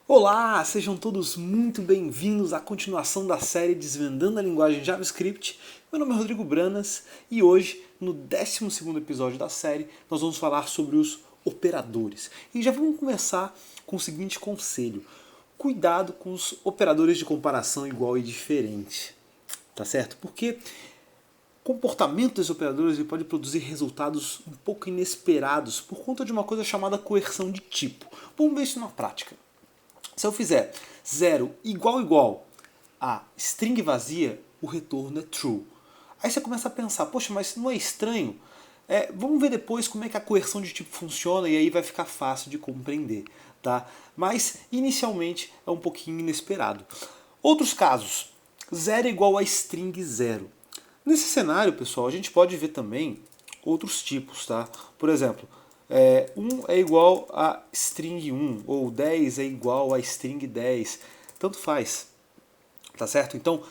Olá, sejam todos muito bem-vindos à continuação da série Desvendando a Linguagem JavaScript. Meu nome é Rodrigo Branas e hoje, no 12º episódio da série, nós vamos falar sobre os operadores. E já vamos começar com o seguinte conselho: cuidado com os operadores de comparação igual e diferente, tá certo? Porque o comportamento desses operadores ele pode produzir resultados um pouco inesperados por conta de uma coisa chamada coerção de tipo. Vamos ver isso na prática. Se eu fizer 0 igual a string vazia, o retorno é true. Aí você começa a pensar, poxa, mas não é estranho? Vamos ver depois como é que a coerção de tipo funciona e aí vai ficar fácil de compreender. Tá? Mas inicialmente é um pouquinho inesperado. Outros casos, 0 igual a string 0. Nesse cenário, pessoal, a gente pode ver também outros tipos. Tá? Por exemplo, 1 é igual a string 1, ou 10 é igual a string 10, tanto faz, tá certo? Então,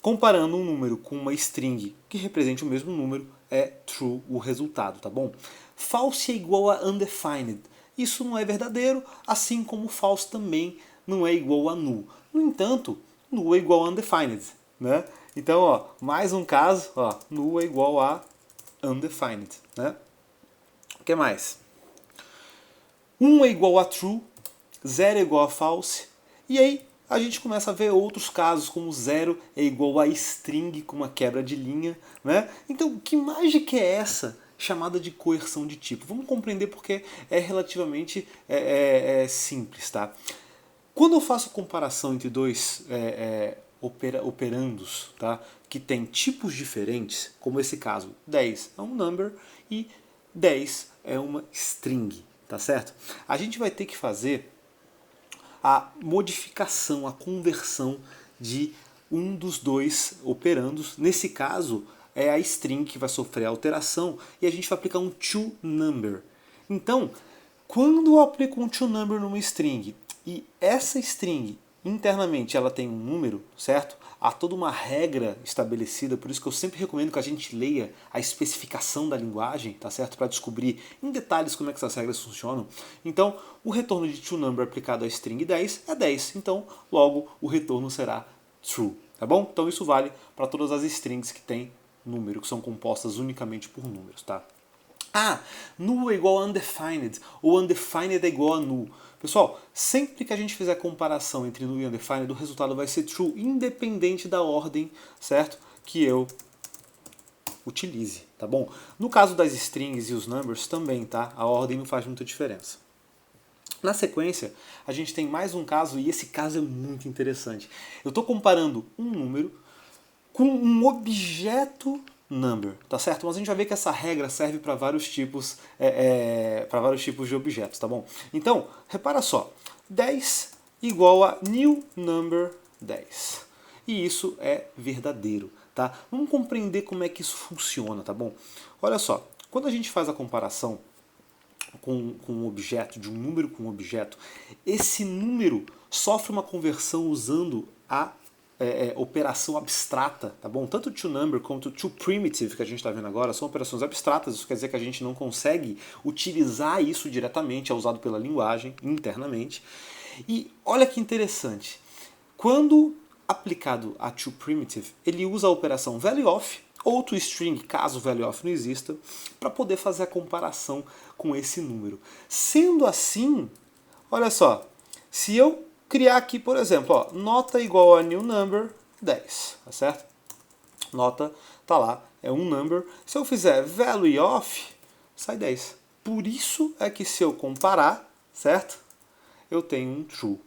comparando um número com uma string que represente o mesmo número, é true o resultado, tá bom? False é igual a undefined, isso não é verdadeiro, assim como false também não é igual a null. No entanto, null é igual a undefined, né? Então, ó, mais um caso, ó, null é igual a undefined, né? O que mais? 1 é igual a true, 0 é igual a false, e aí a gente começa a ver outros casos, como 0 é igual a string com uma quebra de linha. Né? Então, que mágica é essa chamada de coerção de tipo? Vamos compreender porque é relativamente simples. Tá? Quando eu faço comparação entre dois operandos, tá? Que tem tipos diferentes, como esse caso, 10 é um number e 10 é uma string, tá certo? A gente vai ter que fazer a modificação, a conversão de um dos dois operandos. Nesse caso, é a string que vai sofrer a alteração e a gente vai aplicar um toNumber. Então, quando eu aplico um toNumber numa string e essa string internamente ela tem um número, certo? Há toda uma regra estabelecida, por isso que eu sempre recomendo que a gente leia a especificação da linguagem, tá certo? Para descobrir em detalhes como é que essas regras funcionam. Então, o retorno de toNumber aplicado à string 10 é 10, então logo o retorno será true, tá bom? Então isso vale para todas as strings que têm número, que são compostas unicamente por números, tá? Null é igual a undefined, ou undefined é igual a null. Pessoal, sempre que a gente fizer comparação entre null e undefined, o resultado vai ser true, independente da ordem, certo? Que eu utilize, tá bom? No caso das strings e os numbers também, tá? A ordem não faz muita diferença. Na sequência, a gente tem mais um caso, e esse caso é muito interessante. Eu estou comparando um número com um objeto number, tá certo? Mas a gente vai ver que essa regra serve para vários tipos de objetos, tá bom? Então, repara só, 10 igual a new number 10. E isso é verdadeiro, tá? Vamos compreender como é que isso funciona, tá bom? Olha só, quando a gente faz a comparação com um objeto, de um número com um objeto, esse número sofre uma conversão usando a operação abstrata, tá bom? Tanto toNumber quanto toPrimitive que a gente está vendo agora são operações abstratas, isso quer dizer que a gente não consegue utilizar isso diretamente, é usado pela linguagem internamente. E olha que interessante, quando aplicado a toPrimitive, ele usa a operação valueOf ou toString, caso valueOf não exista, para poder fazer a comparação com esse número. Sendo assim, olha só, se eu criar aqui, por exemplo, ó, nota igual a new number 10, tá certo? Nota tá lá, é um number. Se eu fizer valueOf, sai 10. Por isso é que se eu comparar, certo? Eu tenho um true.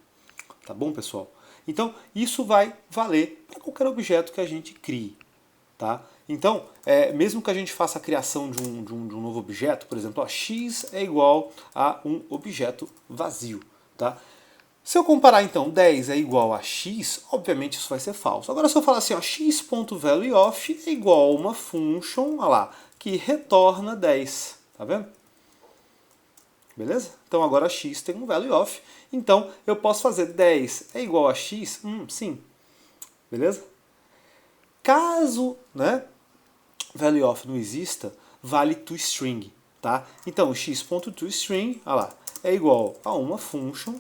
Tá bom, pessoal? Então, isso vai valer para qualquer objeto que a gente crie. Tá? Então, mesmo que a gente faça a criação de um novo objeto, por exemplo, ó, x é igual a um objeto vazio. Tá? Se eu comparar, então, 10 é igual a x, obviamente isso vai ser falso. Agora, se eu falar assim, ó, x.valueOf é igual a uma function, ó lá, que retorna 10. Tá vendo? Beleza? Então agora x tem um valueOf. Então eu posso fazer 10 é igual a x? Sim. Beleza? Caso, né, valueOf não exista, vale toString, tá? Então x.toString, olha lá, é igual a uma function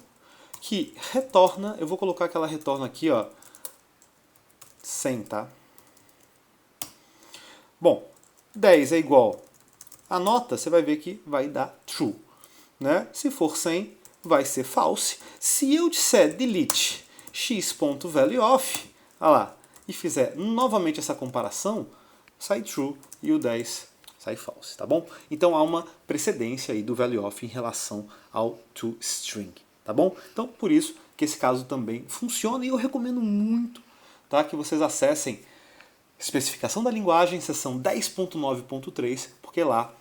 que retorna, eu vou colocar que ela retorna aqui, ó, 100, tá? Bom, 10 é igual a nota, você vai ver que vai dar true, né? Se for 100, vai ser false. Se eu disser delete x.valueOf, olha lá, e fizer novamente essa comparação, sai true e o 10 sai false, tá bom? Então há uma precedência aí do valueOf em relação ao toString, tá bom? Então por isso que esse caso também funciona e eu recomendo muito, tá, que vocês acessem especificação da linguagem, seção 10.9.3, porque lá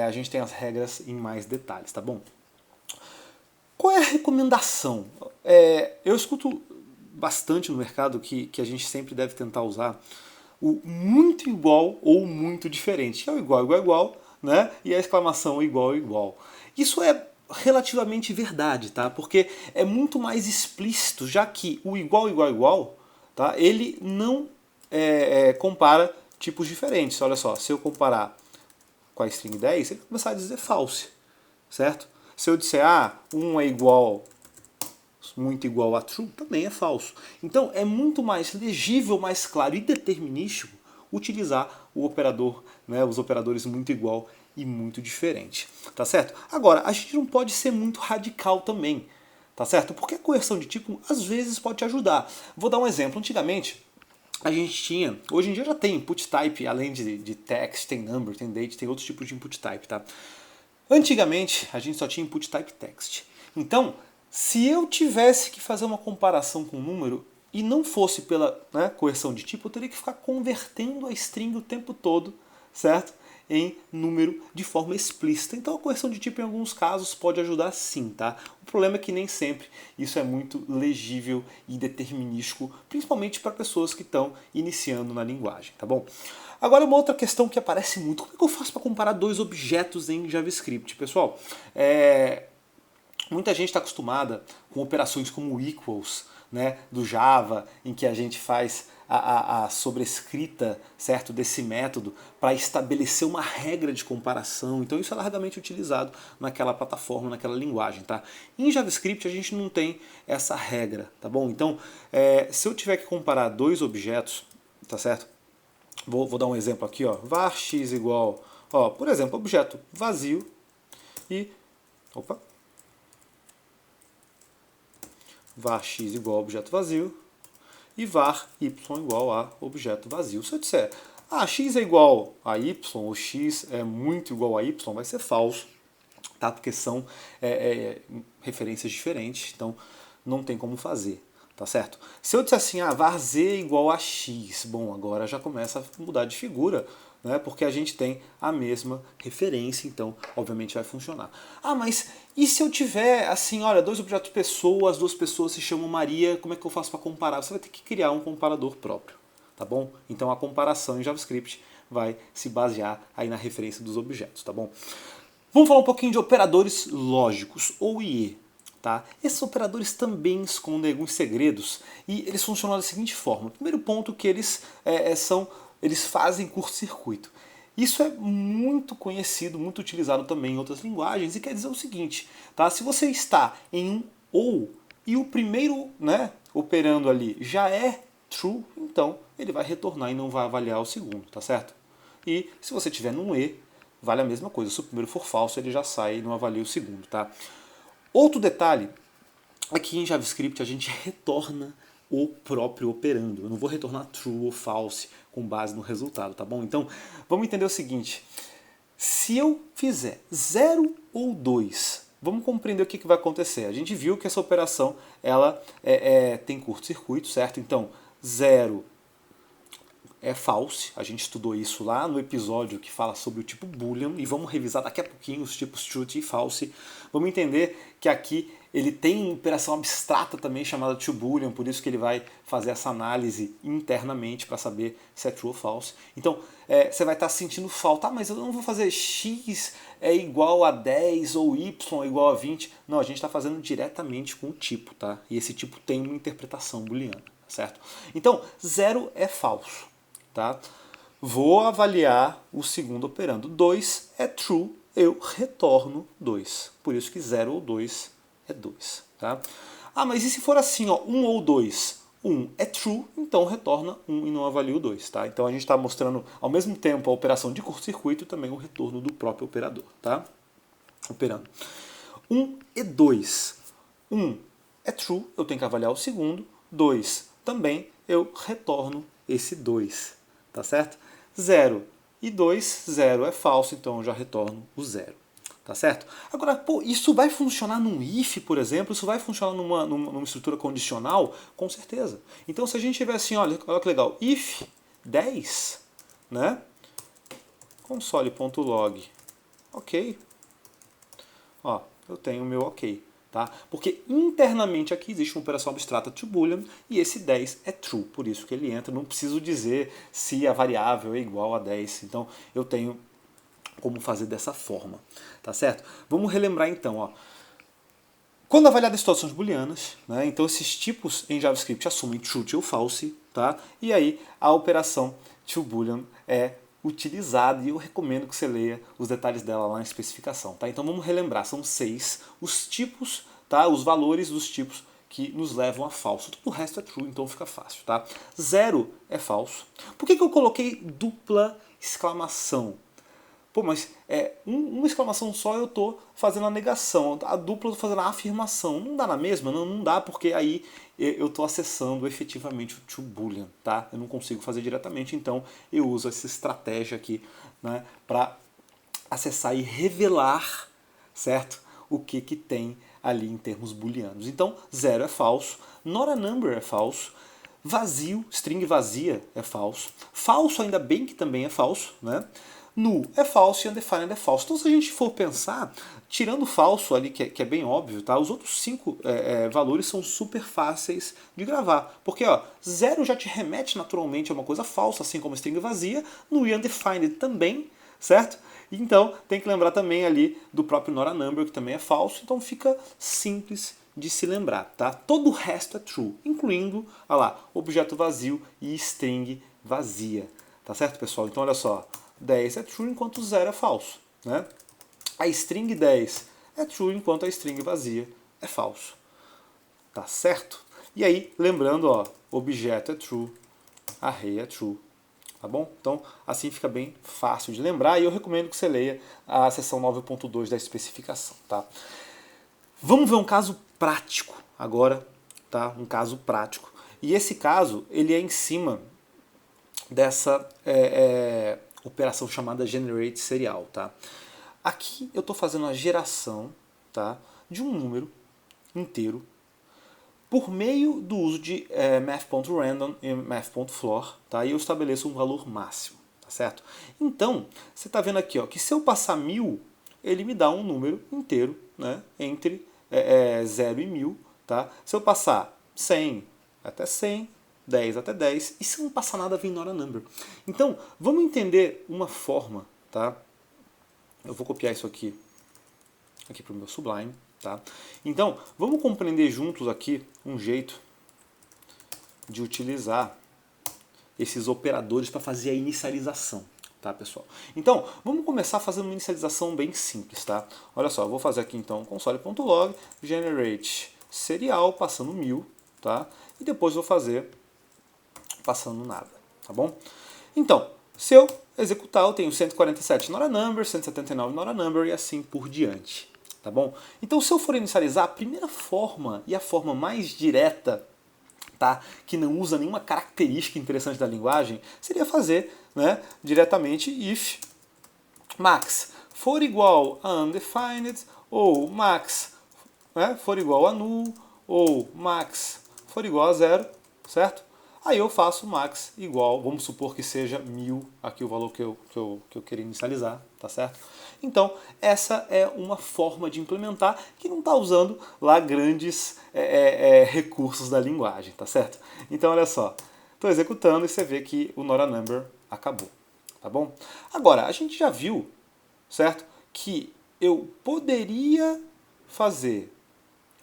a gente tem as regras em mais detalhes, tá bom? Qual é a recomendação? Eu escuto bastante no mercado que a gente sempre deve tentar usar o muito igual ou muito diferente, que é o igual, igual, igual, né? E a exclamação igual, igual. Isso é relativamente verdade, tá? Porque é muito mais explícito, já que o igual, igual, igual, tá? Ele não compara tipos diferentes. Olha só, se eu comparar com a string 10, ele vai começar a dizer false, certo? Se eu disser, 1 é igual, muito igual a true, também é falso. Então é muito mais legível, mais claro e determinístico utilizar o operador, né, os operadores muito igual e muito diferente, tá certo? Agora, a gente não pode ser muito radical também, tá certo? Porque a coerção de tipo às vezes pode te ajudar. Vou dar um exemplo. Antigamente, a gente tinha, hoje em dia já tem input type, além de text, tem number, tem date, tem outros tipos de input type, tá? Antigamente, a gente só tinha input type text. Então, se eu tivesse que fazer uma comparação com um número e não fosse pela, né, coerção de tipo, eu teria que ficar convertendo a string o tempo todo, certo? Em número de forma explícita. Então a correção de tipo em alguns casos pode ajudar sim, tá? O problema é que nem sempre isso é muito legível e determinístico, principalmente para pessoas que estão iniciando na linguagem, tá bom? Agora uma outra questão que aparece muito, como é que eu faço para comparar dois objetos em JavaScript? Pessoal, muita gente está acostumada com operações como equals, né, do Java, em que a gente faz a sobrescrita, certo, desse método para estabelecer uma regra de comparação. Então isso é largamente utilizado naquela plataforma, naquela linguagem, tá? Em JavaScript a gente não tem essa regra, tá bom? Então, se eu tiver que comparar dois objetos, tá certo? Vou dar um exemplo aqui, ó, var x igual, ó, por exemplo, objeto vazio e, var x igual a objeto vazio e var y igual a objeto vazio. Se eu disser, x é igual a y, ou x é muito igual a y, vai ser falso, tá? Porque são referências diferentes, então não tem como fazer, tá certo? Se eu disser assim, var z é igual a x, bom, agora já começa a mudar de figura, né? Porque a gente tem a mesma referência, então obviamente vai funcionar. Mas e se eu tiver assim, olha, dois objetos pessoa, as duas pessoas se chamam Maria, como é que eu faço para comparar? Você vai ter que criar um comparador próprio, tá bom? Então a comparação em JavaScript vai se basear aí na referência dos objetos, tá bom? Vamos falar um pouquinho de operadores lógicos, ou IE. Tá? Esses operadores também escondem alguns segredos e eles funcionam da seguinte forma. O primeiro ponto que eles eles fazem curto-circuito. Isso é muito conhecido, muito utilizado também em outras linguagens e quer dizer o seguinte, tá? Se você está em um OU e o primeiro, né, operando ali já é true, então ele vai retornar e não vai avaliar o segundo, tá certo? E se você tiver num E, vale a mesma coisa. Se o primeiro for falso, ele já sai e não avalia o segundo, tá? Outro detalhe é que em JavaScript a gente retorna o próprio operando. Eu não vou retornar true ou false com base no resultado, tá bom? Então, vamos entender o seguinte. Se eu fizer 0 ou 2, vamos compreender o que vai acontecer. A gente viu que essa operação ela tem curto-circuito, certo? Então, 0 é false, a gente estudou isso lá no episódio que fala sobre o tipo boolean e vamos revisar daqui a pouquinho os tipos truth e false. Vamos entender que aqui ele tem operação abstrata também chamada toBoolean, por isso que ele vai fazer essa análise internamente para saber se é true ou false. Então você vai estar sentindo falta, mas eu não vou fazer x é igual a 10 ou y é igual a 20. Não, a gente está fazendo diretamente com o tipo, tá? E esse tipo tem uma interpretação booleana, certo? Então 0 é falso. Tá? Vou avaliar o segundo operando. 2 é true, eu retorno 2. Por isso que 0 ou 2 é 2. Tá? Ah, mas e se for assim, ó, 1 ou 2? 1 é true, então retorna 1 e não avalia o 2. Tá? Então a gente está mostrando ao mesmo tempo a operação de curto-circuito e também o retorno do próprio operador. Tá? Operando. 1 e 2. 1 é true, eu tenho que avaliar o segundo. 2 também, eu retorno esse 2. Tá certo? 0 e 2, 0 é falso, então eu já retorno o 0. Tá certo? Agora, pô, isso vai funcionar num if, por exemplo? Isso vai funcionar numa estrutura condicional? Com certeza. Então, se a gente tiver assim, olha que legal, if 10, né? Console.log, ok. Ó, eu tenho o meu ok. Tá? Porque internamente aqui existe uma operação abstrata to boolean e esse 10 é true, por isso que ele entra. Não preciso dizer se a variável é igual a 10. Então, eu tenho como fazer dessa forma, tá certo? Vamos relembrar então, ó. Quando avaliadas situações booleanas, né, então esses tipos em JavaScript assumem true ou false, tá? E aí a operação toBoolean é utilizada e eu recomendo que você leia os detalhes dela lá na especificação, tá? Então vamos relembrar, são 6 os tipos, tá? Os valores dos tipos que nos levam a falso. Tudo o resto é true, então fica fácil, tá? 0 é falso. Por que eu coloquei dupla exclamação? Pô, mas uma exclamação só eu tô fazendo a negação, a dupla eu tô fazendo a afirmação. Não dá na mesma? Não dá, porque aí eu tô acessando efetivamente o toBoolean, tá? Eu não consigo fazer diretamente, então eu uso essa estratégia aqui, né, para acessar e revelar, certo? O que tem ali em termos booleanos. Então, 0 é falso, not a number é falso, vazio, string vazia é falso, falso ainda bem que também é falso, né? Null é falso e undefined é falso. Então, se a gente for pensar, tirando o falso ali, que é bem óbvio, tá? Os outros 5 valores são super fáceis de gravar. Porque, ó, 0 já te remete naturalmente a uma coisa falsa, assim como string vazia. Null e undefined também, certo? Então, tem que lembrar também ali do próprio not a number, que também é falso. Então, fica simples de se lembrar, tá? Todo o resto é true, incluindo, olha lá, objeto vazio e string vazia. Tá certo, pessoal? Então, olha só. 10 é true enquanto 0 é falso. Né? A string 10 é true enquanto a string vazia é falso. Tá certo? E aí, lembrando, ó, objeto é true, array é true. Tá bom? Então, assim fica bem fácil de lembrar e eu recomendo que você leia a seção 9.2 da especificação. Tá? Vamos ver um caso prático agora, tá? Um caso prático. E esse caso, ele é em cima dessa operação chamada generate serial, tá? Aqui eu estou fazendo a geração, tá, de um número inteiro por meio do uso de math.random e math.floor, tá? E eu estabeleço um valor máximo, tá certo? Então, você está vendo aqui, ó, que se eu passar 1000, ele me dá um número inteiro, né, entre 0 e 1000, tá? Se eu passar 100 até 100, 10 até 10, e se não passar nada, vem not a number. Então, vamos entender uma forma, tá? Eu vou copiar isso aqui para o meu Sublime, tá? Então, vamos compreender juntos aqui um jeito de utilizar esses operadores para fazer a inicialização, tá, pessoal? Então, vamos começar fazendo uma inicialização bem simples, tá? Olha só, eu vou fazer aqui então console.log, generate serial, passando 1000, tá? E depois vou fazer passando nada, tá bom? Então, se eu executar, eu tenho 147 not a number, 179 not a number e assim por diante, tá bom? Então, se eu for inicializar, a primeira forma e a forma mais direta, tá, que não usa nenhuma característica interessante da linguagem, seria fazer, né, diretamente if max for igual a undefined ou max, né, for igual a null ou max for igual a 0, certo? Aí eu faço max igual, vamos supor que seja 1000, aqui o valor que eu queria inicializar, tá certo? Então, essa é uma forma de implementar que não está usando lá grandes recursos da linguagem, tá certo? Então, olha só, estou executando e você vê que o not a number acabou, tá bom? Agora, a gente já viu, certo, que eu poderia fazer,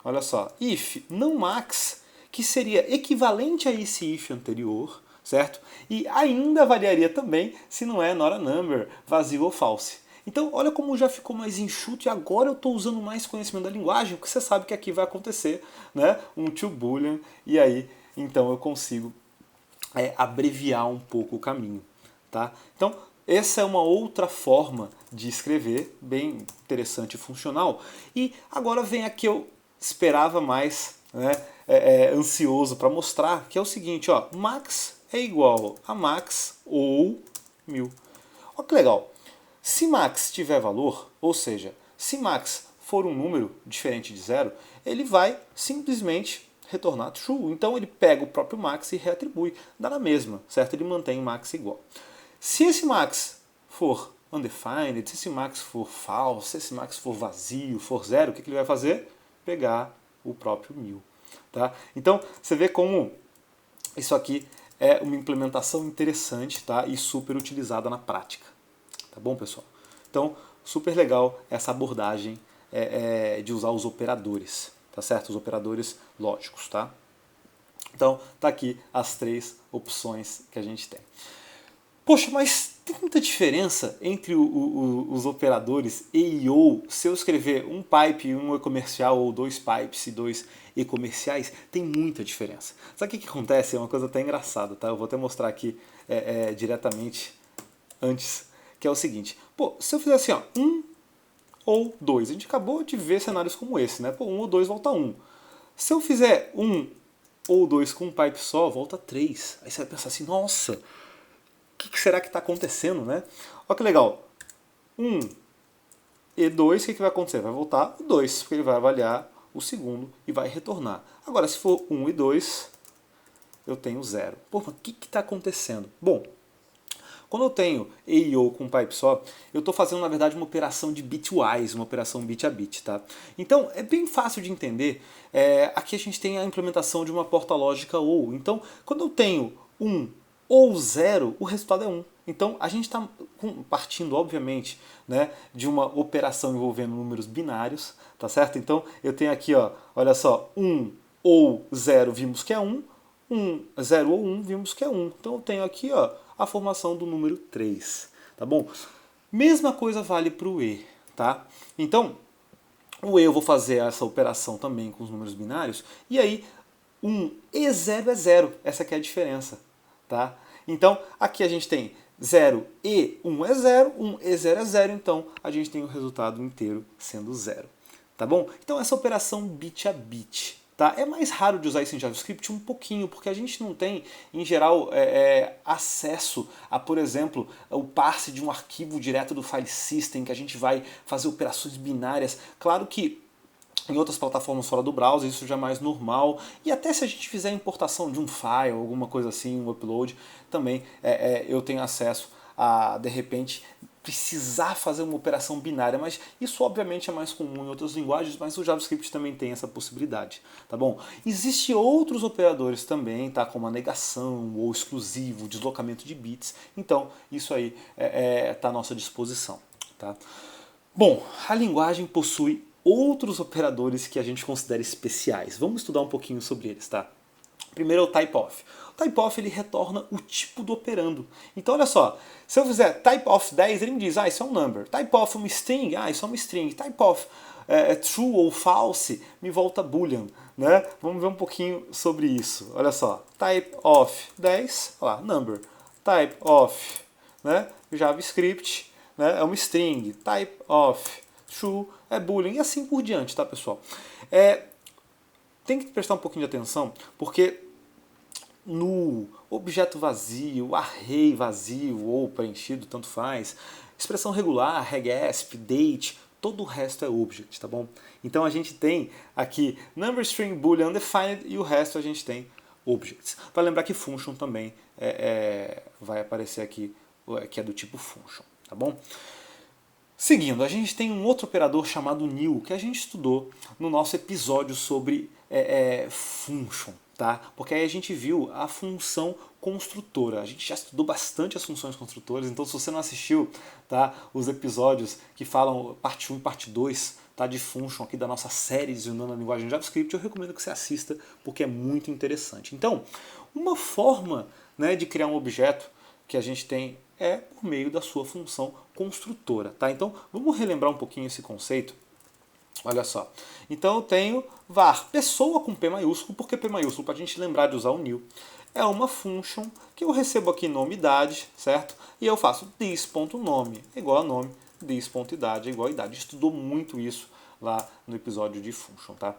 olha só, if não max, que seria equivalente a esse if anterior, certo? E ainda variaria também se não é not a number, vazio ou false. Então, olha como já ficou mais enxuto e agora eu estou usando mais conhecimento da linguagem, porque você sabe que aqui vai acontecer, né, um to boolean, e aí então eu consigo abreviar um pouco o caminho. Tá? Então, essa é uma outra forma de escrever, bem interessante e funcional. E agora vem a que eu esperava mais, né, ansioso para mostrar, que é o seguinte, ó, max é igual a max ou 1000. Olha que legal. Se max tiver valor, ou seja, se max for um número diferente de zero, ele vai simplesmente retornar true. Então ele pega o próprio max e reatribui. Dá na mesma, certo? Ele mantém max igual. Se esse max for undefined, se esse max for false, se esse max for vazio, for zero, o que ele vai fazer? Pegar o próprio 1000. Tá? Então você vê como isso aqui é uma implementação interessante, tá? E super utilizada na prática. Tá bom, pessoal? Então, super legal essa abordagem de usar os operadores, tá certo? Os operadores lógicos, tá? Então, tá aqui as 3 opções que a gente tem. Poxa, mas tem muita diferença entre os operadores e ou se eu escrever um pipe, um e-comercial, ou 2 pipes e 2 e-comerciais, tem muita diferença. Sabe o que acontece? É uma coisa até engraçada, tá? Eu vou até mostrar aqui diretamente antes, que é o seguinte. Pô, se eu fizer assim, ó, 1 ou 2, a gente acabou de ver cenários como esse, né? Pô, 1 ou 2 volta 1. Se eu fizer 1 ou 2 com um pipe só, volta 3. Aí você vai pensar assim, nossa, o que será que está acontecendo, né? Olha que legal. 1 e 2, o que vai acontecer? Vai voltar o 2, porque ele vai avaliar o segundo e vai retornar. Agora, se for 1 e 2, eu tenho 0. Pô, mas o que está acontecendo? Bom, quando eu tenho E e O com pipe só, eu estou fazendo, na verdade, uma operação de bitwise, uma operação bit a bit. Tá? Então, é bem fácil de entender. Aqui a gente tem a implementação de uma porta lógica OR. Então, quando eu tenho 1 ou 0, o resultado é 1. Então, a gente está partindo, obviamente, né, de uma operação envolvendo números binários, tá certo? Então, eu tenho aqui, ó, olha só, 1 ou 0 vimos que é 1, 0 ou 1 vimos que é 1. Então, eu tenho aqui, ó, a formação do número 3, tá bom? Mesma coisa vale para o E, tá? Então, o E eu vou fazer essa operação também com os números binários, e aí 1 e 0 é 0, essa aqui é a diferença, tá? Então, aqui a gente tem 0 e 1 é 0, 1 e 0 é 0, então a gente tem o resultado inteiro sendo 0, tá bom? Então essa operação bit a bit. Tá? É mais raro de usar isso em JavaScript um pouquinho, porque a gente não tem, em geral, acesso a, por exemplo, o parse de um arquivo direto do file system, que a gente vai fazer operações binárias. Claro que em outras plataformas fora do browser isso já é mais normal, e até se a gente fizer a importação de um file, alguma coisa assim, um upload, também eu tenho acesso a, de repente, precisar fazer uma operação binária, mas isso obviamente é mais comum em outras linguagens, mas o JavaScript também tem essa possibilidade, tá bom? Existem outros operadores também, tá? Como a negação, ou exclusivo, deslocamento de bits, então isso aí está à nossa disposição, tá? Bom, a linguagem possui outros operadores que a gente considera especiais. Vamos estudar um pouquinho sobre eles, tá? Primeiro é o typeof. O typeof ele retorna o tipo do operando. Então olha só, se eu fizer typeof 10, ele me diz, isso é um number. Typeof uma string, isso é uma string. Typeof true ou false, me volta boolean. Né? Vamos ver um pouquinho sobre isso. Olha só, typeof 10, olha lá, number. Typeof, né, JavaScript, né, é uma string. Typeof true é boolean e assim por diante, tá, pessoal? Tem que prestar um pouquinho de atenção, porque no objeto vazio, array vazio ou preenchido, tanto faz, expressão regular, regesp, date, todo o resto é object, tá bom? Então a gente tem aqui number, string, boolean, undefined e o resto a gente tem objects. Para lembrar que function também vai aparecer aqui, que é do tipo function, tá bom? Seguindo, a gente tem um outro operador chamado new, que a gente estudou no nosso episódio sobre function, tá? Porque aí a gente viu a função construtora. A gente já estudou bastante as funções construtoras, então se você não assistiu, tá, os episódios que falam parte 1 e parte 2, tá, de function aqui da nossa série Desvendando a Linguagem JavaScript, eu recomendo que você assista, porque é muito interessante. Então, uma forma, né, de criar um objeto que a gente tem é por meio da sua função construtora. Tá? Então, vamos relembrar um pouquinho esse conceito. Olha só. Então eu tenho var pessoa com P maiúsculo, porque P maiúsculo, para a gente lembrar de usar o new, é uma function que eu recebo aqui nome idade, certo? E eu faço this.nome é igual a nome, this.idade é igual a idade. Estudou muito isso lá no episódio de function, tá?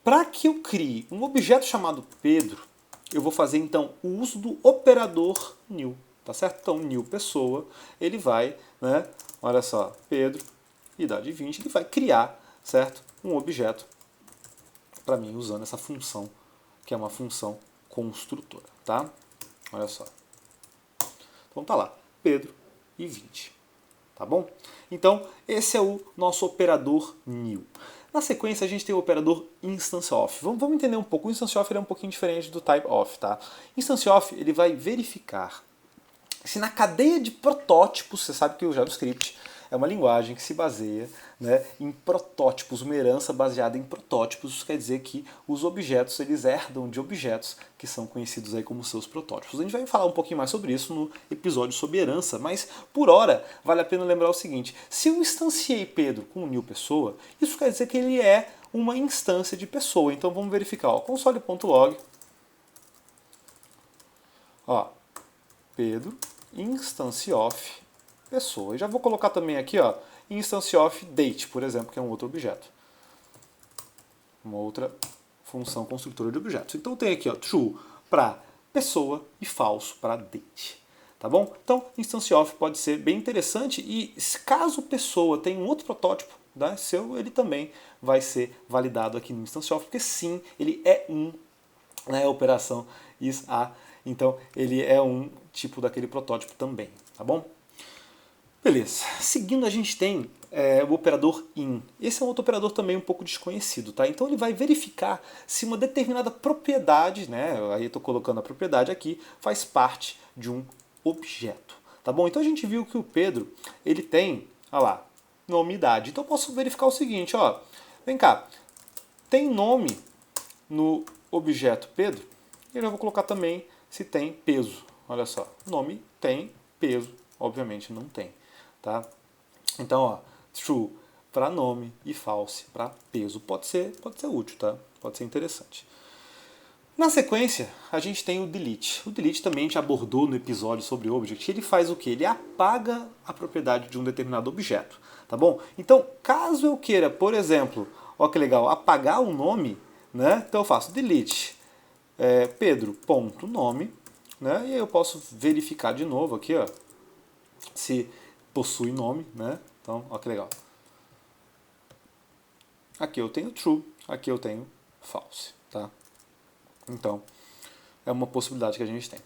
Para que eu crie um objeto chamado Pedro, eu vou fazer então o uso do operador new, tá certo? Então new pessoa, ele vai, né? Olha só, Pedro, idade 20, ele vai criar, certo? Um objeto para mim usando essa função, que é uma função construtora, tá? Olha só. Então tá lá, Pedro e 20, tá bom? Então esse é o nosso operador new. Na sequência a gente tem o operador instance of. Vamos entender um pouco. O instance of ele é um pouquinho diferente do type of, tá? Instance of ele vai verificar se na cadeia de protótipos, você sabe que o JavaScript é uma linguagem que se baseia, né, em protótipos, uma herança baseada em protótipos. Isso quer dizer que os objetos eles herdam de objetos que são conhecidos aí como seus protótipos. A gente vai falar um pouquinho mais sobre isso no episódio sobre herança, mas por hora vale a pena lembrar o seguinte: se eu instanciei Pedro com new pessoa, isso quer dizer que ele é uma instância de pessoa. Então vamos verificar, ó, console.log, ó, Pedro instance of pessoa. E já vou colocar também aqui, ó, instance of date, por exemplo, que é um outro objeto. Uma outra função construtora de objetos. Então tem aqui, ó, true para pessoa e falso para date. Tá bom? Então, instance of pode ser bem interessante e caso pessoa tenha um outro protótipo, né, seu, ele também vai ser validado aqui no instance of, porque sim, ele é né, operação is a, então ele é um tipo daquele protótipo também, tá bom? Beleza. Seguindo a gente tem o operador in. Esse é um outro operador também um pouco desconhecido, tá? Então ele vai verificar se uma determinada propriedade, né, aí eu estou colocando a propriedade aqui, faz parte de um objeto, tá bom? Então a gente viu que o Pedro, ele tem, olha lá, nome e idade. Então eu posso verificar o seguinte, ó, vem cá, tem nome no objeto Pedro, e eu já vou colocar também se tem peso. Olha só, nome tem, peso obviamente não tem, tá? Então, ó, true para nome e false para peso. Pode ser útil, tá? Pode ser interessante. Na sequência, a gente tem o delete. O delete também a gente abordou no episódio sobre object. Ele faz o quê? Ele apaga a propriedade de um determinado objeto, tá bom? Então, caso eu queira, por exemplo, ó que legal, apagar o nome, né? Então eu faço delete Pedro.nome, né? E aí eu posso verificar de novo aqui, ó, se possui nome, né? Então, ó que legal. Aqui eu tenho true, aqui eu tenho false, tá? Então, é uma possibilidade que a gente tem.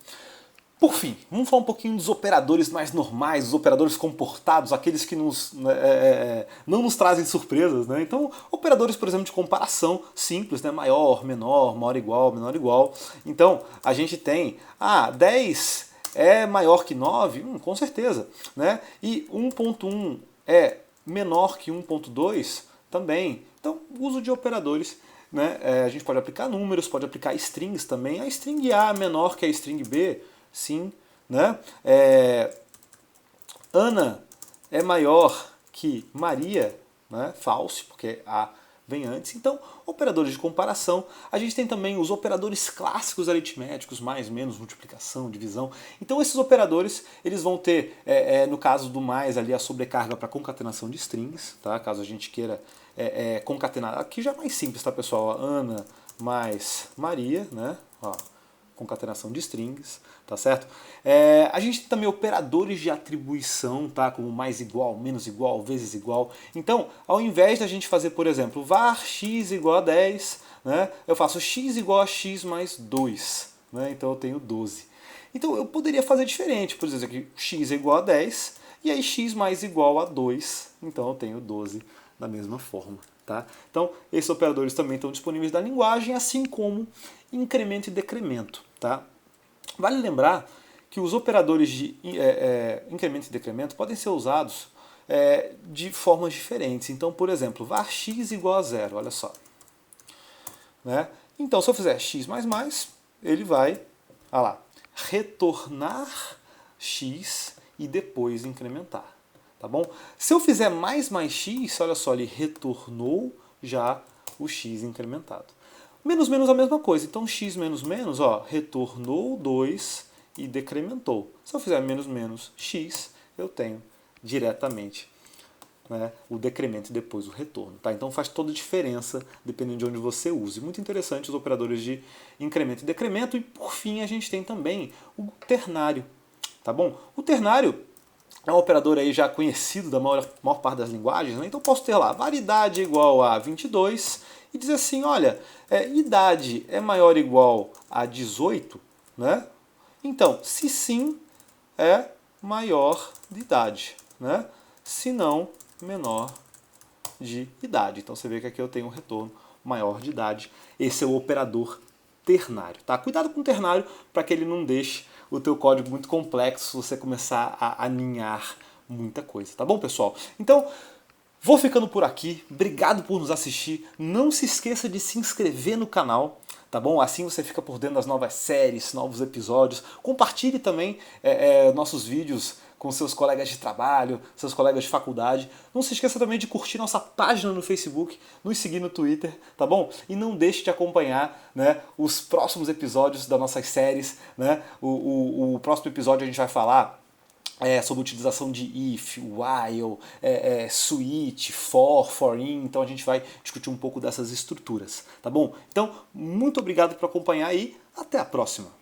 Por fim, vamos falar um pouquinho dos operadores mais normais, os operadores comportados, aqueles que não nos trazem surpresas, né? Então, operadores, por exemplo, de comparação simples, né? Maior, menor, maior igual, menor igual. Então, a gente tem, 10 é maior que 9? Com certeza, né? E 1.1 é menor que 1.2? Também. Então, uso de operadores, né? A gente pode aplicar números, pode aplicar strings também. A string A menor que a string B? Sim, né? Ana é maior que Maria, né? False, porque A vem antes. Então, operadores de comparação. A gente tem também os operadores clássicos aritméticos, mais, menos, multiplicação, divisão. Então, esses operadores, eles vão ter, no caso do mais, ali a sobrecarga para concatenação de strings, tá? Caso a gente queira concatenar. Aqui já é mais simples, tá, pessoal? Ana mais Maria, né? Ó, concatenação de strings, tá certo? A gente tem também operadores de atribuição, tá? Como mais igual, menos igual, vezes igual. Então, ao invés da gente fazer, por exemplo, var x igual a 10, né? Eu faço x igual a x mais 2, né? Então eu tenho 12. Então eu poderia fazer diferente, por exemplo, aqui x é igual a 10, e aí x mais igual a 2, então eu tenho 12 da mesma forma. Tá? Então, esses operadores também estão disponíveis na linguagem, assim como incremento e decremento. Tá? Vale lembrar que os operadores de incremento e decremento podem ser usados de formas diferentes. Então, por exemplo, var x igual a 0, olha só. Né? Então, se eu fizer x++, ele vai retornar x e depois incrementar. Tá bom? Se eu fizer mais x, olha só, ele retornou já o x incrementado. Menos menos a mesma coisa, então x menos menos, ó, retornou 2 e decrementou. Se eu fizer menos menos x, eu tenho diretamente, né, o decremento e depois o retorno. Tá? Então faz toda a diferença dependendo de onde você use. Muito interessante os operadores de incremento e decremento. E por fim a gente tem também o ternário. Tá bom? O ternário é um operador aí já conhecido da maior parte das linguagens, né? Então eu posso ter lá variedade igual a 22 e dizer assim, olha, idade é maior ou igual a 18, né? Então, se sim, é maior de idade, né? Se não, menor de idade. Então você vê que aqui eu tenho um retorno maior de idade. Esse é o operador ternário, tá? Cuidado com o ternário para que ele não deixe o teu código muito complexo se você começar a aninhar muita coisa, tá bom, pessoal? Então, vou ficando por aqui. Obrigado por nos assistir. Não se esqueça de se inscrever no canal, tá bom? Assim você fica por dentro das novas séries, novos episódios. Compartilhe também nossos vídeos com seus colegas de trabalho, seus colegas de faculdade. Não se esqueça também de curtir nossa página no Facebook, nos seguir no Twitter, tá bom? E não deixe de acompanhar, né, os próximos episódios das nossas séries, né? O próximo episódio a gente vai falar sobre utilização de if, while, switch, for in, então a gente vai discutir um pouco dessas estruturas, tá bom? Então, muito obrigado por acompanhar e até a próxima!